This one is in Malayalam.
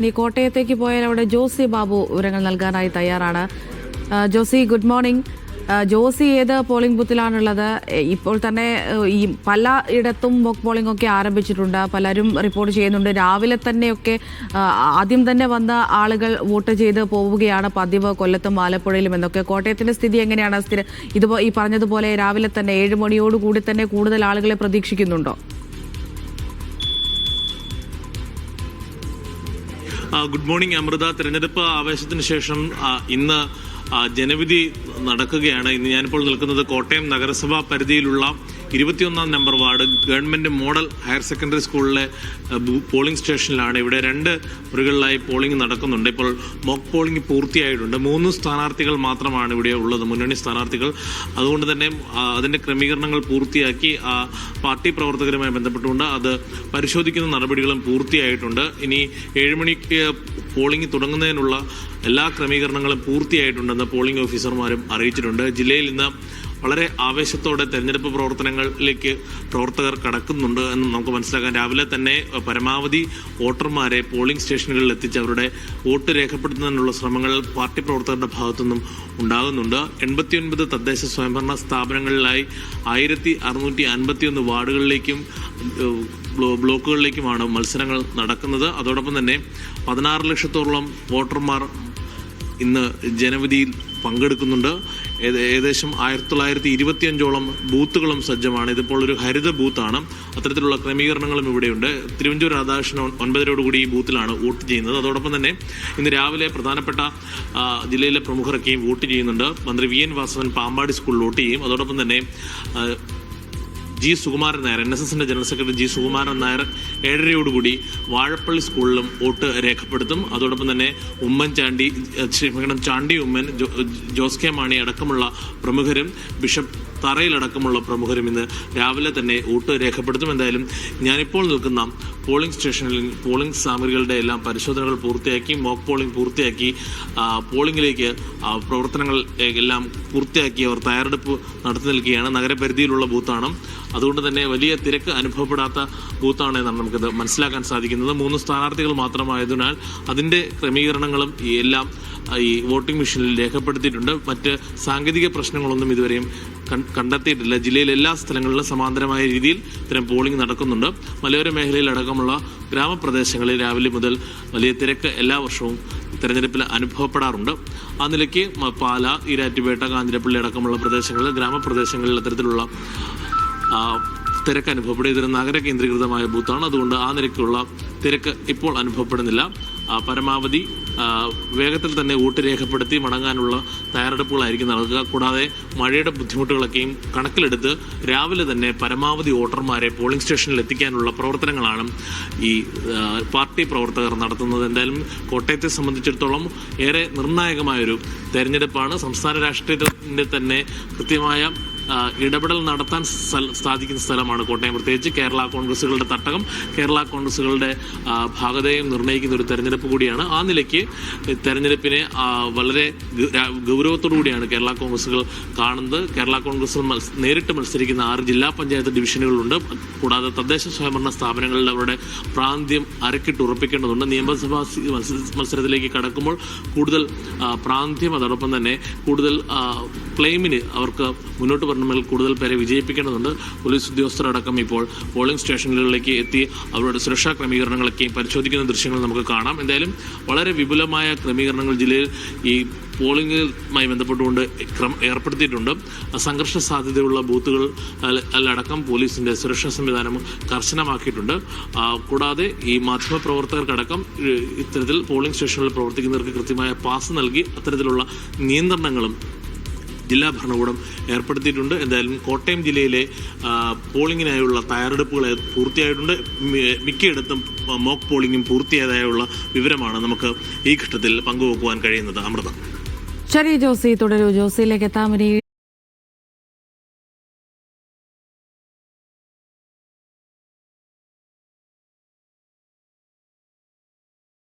ഇനി കോട്ടയത്തേക്ക് പോയാൽ അവിടെ ജോസി ബാബു വിവരങ്ങൾ നൽകാനായി തയ്യാറാണ്. Josy, good morning. ജോസി ഏത് പോളിംഗ് ബൂത്തിലാണുള്ളത്? ഇപ്പോൾ തന്നെ ഈ പലയിടത്തും മോക്ക് പോളിംഗ് ഒക്കെ ആരംഭിച്ചിട്ടുണ്ട്. പലരും റിപ്പോർട്ട് ചെയ്യുന്നുണ്ട് രാവിലെ തന്നെയൊക്കെ ആദ്യം തന്നെ വന്ന ആളുകൾ വോട്ട് ചെയ്ത് പോവുകയാണ് പതിവ് കൊല്ലത്തും ആലപ്പുഴയിലും എന്നൊക്കെ. കോട്ടയത്തിന്റെ സ്ഥിതി എങ്ങനെയാണ്? ഈ പറഞ്ഞതുപോലെ രാവിലെ തന്നെ 7 മണിയോടുകൂടി തന്നെ കൂടുതൽ ആളുകളെ പ്രതീക്ഷിക്കുന്നുണ്ടോ? Good morning Amrita. തെരഞ്ഞെടുപ്പ് ആവേശത്തിന് ശേഷം ഇന്ന് ജനവിധി നടക്കുകയാണ്. ഇന്ന് ഞാനിപ്പോൾ നിൽക്കുന്നത് കോട്ടയം നഗരസഭാ പരിധിയിലുള്ള 21 number ward government model higher secondary സ്കൂളിലെ പോളിംഗ് സ്റ്റേഷനിലാണ്. ഇവിടെ 2 മുറികളിലായി പോളിംഗ് നടക്കുന്നുണ്ട്. ഇപ്പോൾ മോക്ക് പോളിംഗ് പൂർത്തിയായിട്ടുണ്ട്. 3 സ്ഥാനാർത്ഥികൾ മാത്രമാണ് ഇവിടെ ഉള്ളത്, മുന്നണി സ്ഥാനാർത്ഥികൾ. അതുകൊണ്ട് തന്നെ അതിന്റെ ക്രമീകരണങ്ങൾ പൂർത്തിയാക്കി പാർട്ടി പ്രവർത്തകരുമായി ബന്ധപ്പെട്ടുകൊണ്ട് അത് പരിശോധിക്കുന്ന നടപടികളും പൂർത്തിയായിട്ടുണ്ട്. ഇനി 7 മണിക്ക് പോളിംഗ് തുടങ്ങുന്നതിനുള്ള എല്ലാ ക്രമീകരണങ്ങളും പൂർത്തിയായിട്ടുണ്ടെന്ന് പോളിംഗ് ഓഫീസർമാരും അറിയിച്ചിട്ടുണ്ട്. ജില്ലയിൽ ഇന്ന് വളരെ ആവേശത്തോടെ തെരഞ്ഞെടുപ്പ് പ്രവർത്തനങ്ങളിലേക്ക് പ്രവർത്തകർ കടക്കുന്നുണ്ട് എന്ന് നമുക്ക് മനസ്സിലാക്കാം. രാവിലെ തന്നെ പരമാവധി വോട്ടർമാരെ പോളിംഗ് സ്റ്റേഷനുകളിൽ എത്തിച്ച് അവരുടെ വോട്ട് രേഖപ്പെടുത്തുന്നതിനുള്ള ശ്രമങ്ങൾ പാർട്ടി പ്രവർത്തകരുടെ ഭാഗത്തുനിന്നും ഉണ്ടാകുന്നുണ്ട്. 89 തദ്ദേശ സ്വയംഭരണ സ്ഥാപനങ്ങളിലായി 1651 വാർഡുകളിലേക്കും ബ്ലോക്കുകളിലേക്കുമാണ് മത്സരങ്ങൾ നടക്കുന്നത്. അതോടൊപ്പം തന്നെ 16 ലക്ഷത്തോളം വോട്ടർമാർ ഇന്ന് ജനവിധിയിൽ പങ്കെടുക്കുന്നുണ്ട്. ഏകദേശം 1925ഓളം ബൂത്തുകളും സജ്ജമാണ്. ഇതിപ്പോൾ ഒരു ഹരിത ബൂത്താണ്. അത്തരത്തിലുള്ള ക്രമീകരണങ്ങളും ഇവിടെയുണ്ട്. തിരുവഞ്ചൂർ രാധാകൃഷ്ണൻ 9:30 ഈ ബൂത്തിലാണ് വോട്ട് ചെയ്യുന്നത്. അതോടൊപ്പം തന്നെ ഇന്ന് രാവിലെ പ്രധാനപ്പെട്ട ജില്ലയിലെ പ്രമുഖരൊക്കെയും വോട്ട് ചെയ്യുന്നുണ്ട്. മന്ത്രി വി എൻ വാസവൻ പാമ്പാടി സ്കൂളിൽ വോട്ട് ചെയ്യും. അതോടൊപ്പം തന്നെ ജി സുകുമാരൻ നായർ, NSSന്റെ general secretary G Sukumaran Nair 7:30 Vazhappally സ്കൂളിലും വോട്ട് രേഖപ്പെടുത്തും. അതോടൊപ്പം തന്നെ ചാണ്ടി ഉമ്മൻ, ജോസ് കെ മാണി അടക്കമുള്ള പ്രമുഖരും ബിഷപ്പ് തറയിലടക്കമുള്ള പ്രമുഖരും ഇന്ന് രാവിലെ തന്നെ വോട്ട് രേഖപ്പെടുത്തും. എന്തായാലും ഞാനിപ്പോൾ നിൽക്കുന്ന പോളിംഗ് സ്റ്റേഷനിൽ പോളിംഗ് സാമഗ്രികളുടെ എല്ലാം പരിശോധനകൾ പൂർത്തിയാക്കി, മോക്ക് പോളിംഗ് പൂർത്തിയാക്കി, പോളിംഗിലേക്ക് പ്രവർത്തനങ്ങൾ എല്ലാം പൂർത്തിയാക്കി അവർ തയ്യാറെടുപ്പ് നടത്തി നിൽക്കുകയാണ്. നഗരപരിധിയിലുള്ള ബൂത്താണ്. അതുകൊണ്ട് തന്നെ വലിയ തിരക്ക് അനുഭവപ്പെടാത്ത ബൂത്താണ് എന്നാണ് നമുക്കത് മനസ്സിലാക്കാൻ സാധിക്കുന്നത്. 3 സ്ഥാനാർത്ഥികൾ മാത്രമായതിനാൽ അതിൻ്റെ ക്രമീകരണങ്ങളും എല്ലാം ഈ വോട്ടിംഗ് മെഷീനിൽ രേഖപ്പെടുത്തിയിട്ടുണ്ട്. മറ്റ് സാങ്കേതിക പ്രശ്നങ്ങളൊന്നും ഇതുവരെയും കണ്ടെത്തിയിട്ടില്ല. ജില്ലയിലെ എല്ലാ സ്ഥലങ്ങളിലും സമാന്തരമായ രീതിയിൽ ഇത്തരം പോളിംഗ് നടക്കുന്നുണ്ട്. മലയോര മേഖലയിലടക്കമുള്ള ഗ്രാമപ്രദേശങ്ങളിൽ രാവിലെ മുതൽ വലിയ തിരക്ക് എല്ലാ വർഷവും തെരഞ്ഞെടുപ്പിൽ അനുഭവപ്പെടാറുണ്ട്. ആ നിലയ്ക്ക് പാല, ഈരാറ്റുപേട്ട, കാഞ്ഞിരപ്പള്ളി അടക്കമുള്ള പ്രദേശങ്ങളിൽ, ഗ്രാമപ്രദേശങ്ങളിൽ അത്തരത്തിലുള്ള തിരക്ക് അനുഭവപ്പെടും. ഇതൊരു നഗര കേന്ദ്രീകൃതമായ ബൂത്താണ്. അതുകൊണ്ട് ആ നിരക്കുള്ള തിരക്ക് ഇപ്പോൾ അനുഭവപ്പെടുന്നില്ല. പരമാവധി വേഗത്തിൽ തന്നെ വോട്ട് രേഖപ്പെടുത്തി മടങ്ങാനുള്ള തയ്യാറെടുപ്പുകളായിരിക്കും നടക്കുക. കൂടാതെ മഴയുടെ ബുദ്ധിമുട്ടുകളൊക്കെയും കണക്കിലെടുത്ത് രാവിലെ തന്നെ പരമാവധി വോട്ടർമാരെ പോളിംഗ് സ്റ്റേഷനിൽ എത്തിക്കാനുള്ള പ്രവർത്തനങ്ങളാണ് ഈ പാർട്ടി പ്രവർത്തകർ നടത്തുന്നത്. എന്തായാലും കോട്ടയത്തെ സംബന്ധിച്ചിടത്തോളം ഏറെ നിർണായകമായൊരു തെരഞ്ഞെടുപ്പാണ്. സംസ്ഥാന രാഷ്ട്രീയത്തിൻ്റെ തന്നെ കൃത്യമായ ഇടപെടൽ നടത്താൻ സാധിക്കുന്ന സ്ഥലമാണ് കോട്ടയം. പ്രത്യേകിച്ച് കേരള കോൺഗ്രസുകളുടെ തട്ടകം, കേരള കോൺഗ്രസുകളുടെ ഭാഗതയും നിർണ്ണയിക്കുന്ന ഒരു തെരഞ്ഞെടുപ്പ് കൂടിയാണ്. ആ നിലയ്ക്ക് തെരഞ്ഞെടുപ്പിനെ വളരെ ഗൗരവത്തോടുകൂടിയാണ് കേരള കോൺഗ്രസുകൾ കാണുന്നത്. കേരള കോൺഗ്രസ് നേരിട്ട് മത്സരിക്കുന്ന 6 ജില്ലാ പഞ്ചായത്ത് ഡിവിഷനുകളുണ്ട്. കൂടാതെ തദ്ദേശ സ്വയംഭരണ സ്ഥാപനങ്ങളിൽ അവരുടെ പ്രാന്ത്യം അരക്കിട്ട് ഉറപ്പിക്കേണ്ടതുണ്ട്. നിയമസഭാ മത്സരത്തിലേക്ക് കടക്കുമ്പോൾ കൂടുതൽ പ്രാന്ത്യം, അതോടൊപ്പം തന്നെ കൂടുതൽ ക്ലെയിമിന് അവർക്ക് മുന്നോട്ട് വരണമെങ്കിൽ കൂടുതൽ പേരെ വിജയിപ്പിക്കേണ്ടതുണ്ട്. പോലീസ് ഉദ്യോഗസ്ഥരടക്കം ഇപ്പോൾ പോളിംഗ് സ്റ്റേഷനുകളിലേക്ക് എത്തി അവരുടെ സുരക്ഷാ ക്രമീകരണങ്ങളൊക്കെയും പരിശോധിക്കുന്ന ദൃശ്യങ്ങൾ നമുക്ക് കാണാം. എന്തായാലും വളരെ വിപുലമായ ക്രമീകരണങ്ങൾ ജില്ലയിൽ ഈ പോളിംഗുമായി ബന്ധപ്പെട്ടുകൊണ്ട് ഏർപ്പെടുത്തിയിട്ടുണ്ട്. സംഘർഷ സാധ്യതയുള്ള ബൂത്തുകളിലടക്കം പോലീസിന്റെ സുരക്ഷാ സംവിധാനം കർശനമാക്കിയിട്ടുണ്ട്. കൂടാതെ ഈ മാധ്യമപ്രവർത്തകർക്കടക്കം ഇത്തരത്തിൽ പോളിംഗ് സ്റ്റേഷനുകളിൽ പ്രവർത്തിക്കുന്നവർക്ക് കൃത്യമായ പാസ് നൽകി അത്തരത്തിലുള്ള നിയന്ത്രണങ്ങളും ജില്ലാ ഭരണകൂടം ഏർപ്പെടുത്തിയിട്ടുണ്ട്. എന്തായാലും കോട്ടയം ജില്ലയിലെ പോളിംഗിനായുള്ള തയ്യാറെടുപ്പുകൾ പൂർത്തിയായിട്ടുണ്ട്. മിക്കയിടത്തും മോക്ക് പോളിംഗും പൂർത്തിയായതായുള്ള വിവരമാണ് നമുക്ക് ഈ ഘട്ടത്തിൽ പങ്കുവെക്കുവാൻ കഴിയുന്നത്. അമൃത. ശരി ജോസി, തുടരൂ. ജോസിയിലേക്ക് എത്താൻ